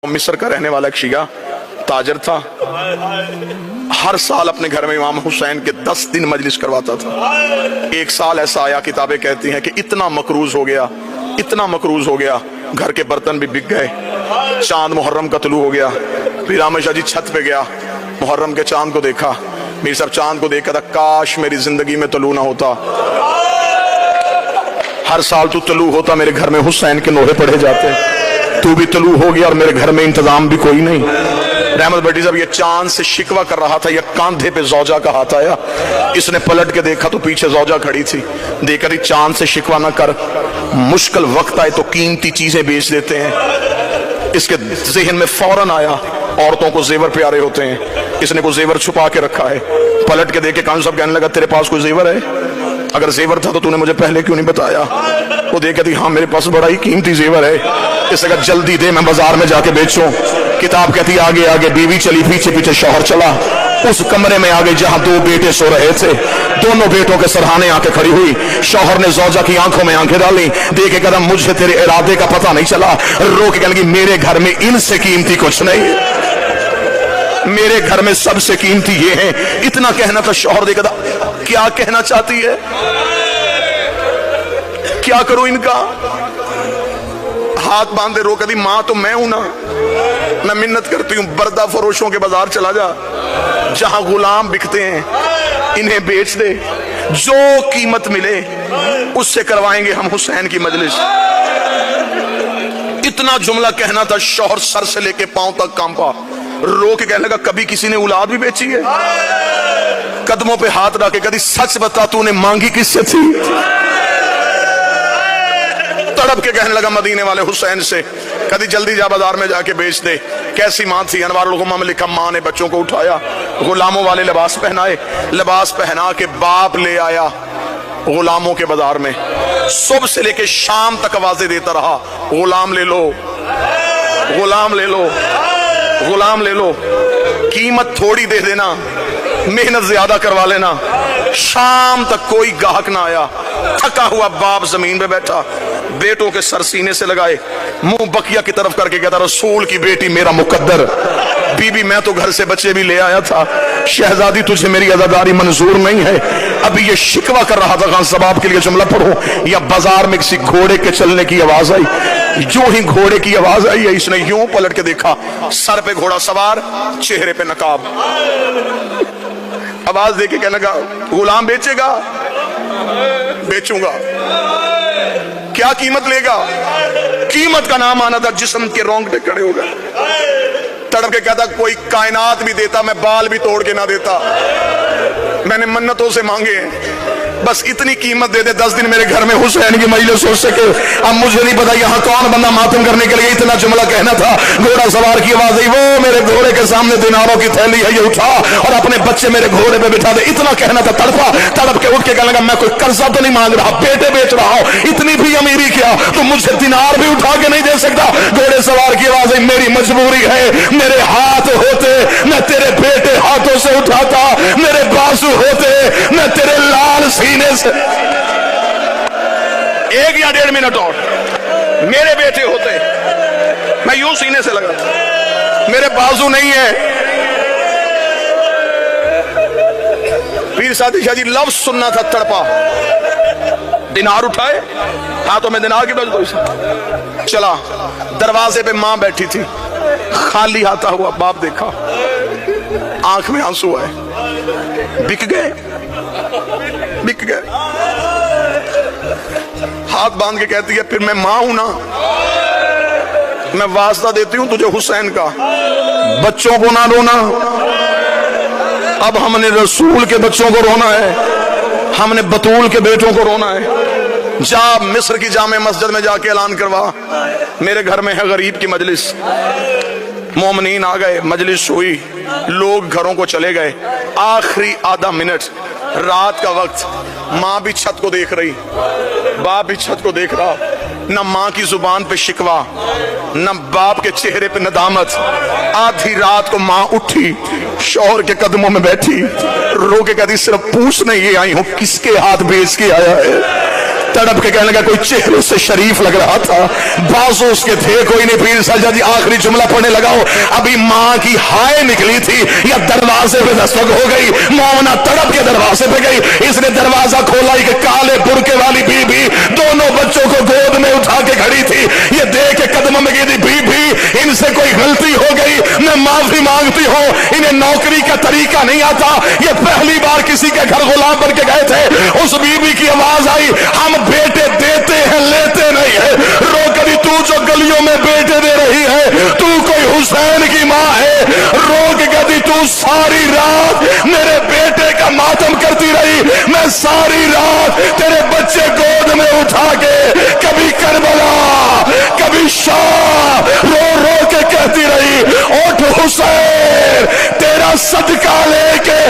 मिस्र का रहने वाला एक शिया ताजर था। हर साल अपने घर में इमाम हुसैन के 10 दिन मजलिस करवाता था। एक साल ऐसा आया, किताबें कहती हैं कि इतना मकरूज हो गया, घर के बर्तन भी बिक गए। चांद मुहर्रम का तुलू हो गया। फिर आमिर शाह जी छत पे गया, मुहर्रम के चांद को देखा। मीर साहब चांद को देखा था, काश मेरी जिंदगी में तुलू ना होता, हर साल तू तुलू होता, मेरे घर में हुसैन के नोहे पढ़े जाते। तू भी तुलू हो गया और मेरे घर में इंतजाम भी कोई नहीं। रहमत भट्टी साहब ये चांद से शिकवा कर रहा था, ये कांधे पे जौजा का हाथ आया। इसने पलट के देखा तो पीछे जौजा खड़ी थी। देखा रही चांद से शिकवा ना कर, मुश्किल वक्त आए तो कीमती चीजें बेच देते हैं। इसके जहन में फौरन आया, औरतों को जेवर प्यारे होते हैं, इसने को जेवर छुपा के रखा है। पलट के देखे कान साहब कहने लगा तेरे पास कोई जेवर है? अगर जेवर था तो तूने मुझे पहले क्यों नहीं बताया? वो देखे थी हाँ मेरे पास बड़ा ही कीमती जेवर है। इसने कहा जल्दी दे, मैं बाजार में जाके बेचूं। किताब कहती आगे आगे बीवी चली, पीछे पीछे शौहर चला। उस कमरे में आ गई जहां 2 बेटे सो रहे थे। दोनों बेटों के सरहाने आके खड़ी हुई। शौहर ने जौजा की आंखों में आंखें डाली, देखे कदम मुझे तेरे इरादे का पता नहीं चला। रो के कहने लगी मेरे घर में इनसे कीमती कुछ नहीं, मेरे घर में सबसे कीमती ये है। इतना कहना था। शौहर देखा था क्या कहना चाहती है, क्या करूं इनका? हाथ बांधे रो कदी मां तो मैं हूं ना, मैं मिन्नत करती हूं बर्दा फरोशों के बाजार चला जा, जहां गुलाम बिकते हैं इन्हें बेच दे, जो कीमत मिले उससे करवाएंगे हम हुसैन की मजलिस। इतना जुमला कहना था। शौहर सर से लेके पांव तक कांपा, रो के कहने लगा कभी किसी ने औलाद भी बेची है? कदमों पे हाथ रख के कभी सच बता तूने मांगी किससे थी? तड़प के कहने लगा मदीने वाले हुसैन से, कभी जल्दी जा बाजार में जाके बेच दे। कैसी मां थी? अनवारुल गुम्मा में लिखा मां ने बच्चों को उठाया, गुलामों वाले लिबास पहनाए, लिबास पहना के बाप ले आया गुलामों के बाजार में। सुबह से लेके शाम तक आवाजें देता रहा, गुलाम ले लो, गुलाम ले लो, गुलाम ले लो, कीमत थोड़ी दे देना, मेहनत ज्यादा करवा लेना। शाम तक कोई गाहक ना आया। थका हुआ बाप जमीन पे बैठा, बेटों के सर सीने से लगाए, मुंह बकिया की तरफ करके कहता रसूल की बेटी मेरा मुकद्दर। बीबी मैं तो घर से बच्चे भी ले आया था, शहजादी तुझे मेरी अज़ादारी मंजूर नहीं है। अभी ये शिकवा कर रहा था। खान सबाब के लिए जुमला पढ़ो। या बाजार में किसी घोड़े के चलने की आवाज आई। जो ही घोड़े की आवाज आई है इसने यूं पलट के देखा, सर पे घोड़ा सवार, चेहरे पे नकाब। आवाज देके कहने लगा गुलाम बेचेगा? बेचूंगा। क्या कीमत लेगा? कीमत का नाम आना था, जिस्म के रोंगटे खड़े हो गए। तड़प के कहता कोई कायनात भी देता मैं बाल भी तोड़ के ना देता, मैंने मन्नतों से मांगे, बस इतनी कीमत दे दे 10 दिन मेरे घर में हुसैन की मजलिस हो सके। अब मुझे नहीं पता यहाँ कौन बंदा मातम करने के लिए इतना जुमला कहना था। घोड़ा सवार की आवाज आई, वो मेरे घोड़े के सामने दिनारों की थैली है, ये उठा और अपने बच्चे मेरे घोड़े पे बिठा दे। इतना कहना था। तड़पा, तड़प के उठ के कहने लगा मैं कोई कर्जा तो नहीं मांग रहा, बेटे बेच रहा हूं, इतनी भी अमीरी क्या तो मुझे दिनार भी उठा के नहीं दे सकता? घोड़े सवार की आवाज आई, मेरी मजबूरी है, मेरे हाथ होते मैं तेरे बेटे हाथों से उठाता, मेरे बाजू होते मैं तेरे लाल सीने से। 1 या 1.5 मिनट और, मेरे बेटे होते मैं यूं सीने से लगा, मेरे बाजू नहीं है। पीर सादी शाह जी लफ्ज सुनना था। तड़पा, दिनार उठाए, हाथों में दिनार की दो चला। दरवाजे पे मां बैठी थी, खाली हाथा हुआ बाप देखा, आंख में आंसू आए। बिक गए, बिक गए। हाथ बांध के कहती है फिर मैं मां हूं ना, मैं वास्ता देती हूं तुझे हुसैन का, बच्चों को ना रोना। अब हमने रसूल के बच्चों को रोना है, हमने बतूल के बेटों को रोना है। जा मिस्र की जामे मस्जिद में जाके ऐलान करवा मेरे घर में है गरीब की मजलिस। मोमिनीन आ गए, मजलिस हुई, लोग घरों को चले गए। आखिरी आधा मिनट, रात का वक्त, माँ भी छत को देख रही, बाप भी छत को देख रहा। न माँ की जुबान पे शिकवा, न बाप के चेहरे पे नदामत। आधी रात को माँ उठी, शौहर के कदमों में बैठी, रो के कहती सिर्फ पूछने ये आई हूं किसके हाथ बेच के आया है। तड़प के कहने लगा, कोई चेहरे से शरीफ लग रहा था, बाजू उसके थे कोई नहीं। पीर साजा जी आखिरी जुमला पढ़ने लगाओ, अभी माँ की हाय निकली थी या दरवाजे पे दस्तक हो गई, मोमना तड़प के दरवाजे पे गई। इसने दरवाजा खोला, एक काले बुरके वाली बीबी दोनों बच्चों को गोद में उठा के खड़ी थी। ये देख के कदम में गिरी, बीबी इनसे कोई गलती हो गई, मैं माफी मांगती हूँ, इन्हें नौकरी का तरीका नहीं आता, ये पहली बार किसी के घर गुलाम बन के गए थे। उस बीबी की आवाज आई, हम बेटे देते हैं लेते नहीं है। रो कभी तू जो गलियों में बेटे दे रही है, तू कोई हुसैन की माँ है। रोक कभी तू सारी रात मेरे बेटे का मातम करती रही, मैं सारी रात तेरे बच्चे गोद में उठा के कभी करबला कभी शाह रो रो के कहती रही, उठ हुसैन तेरा सदका लेके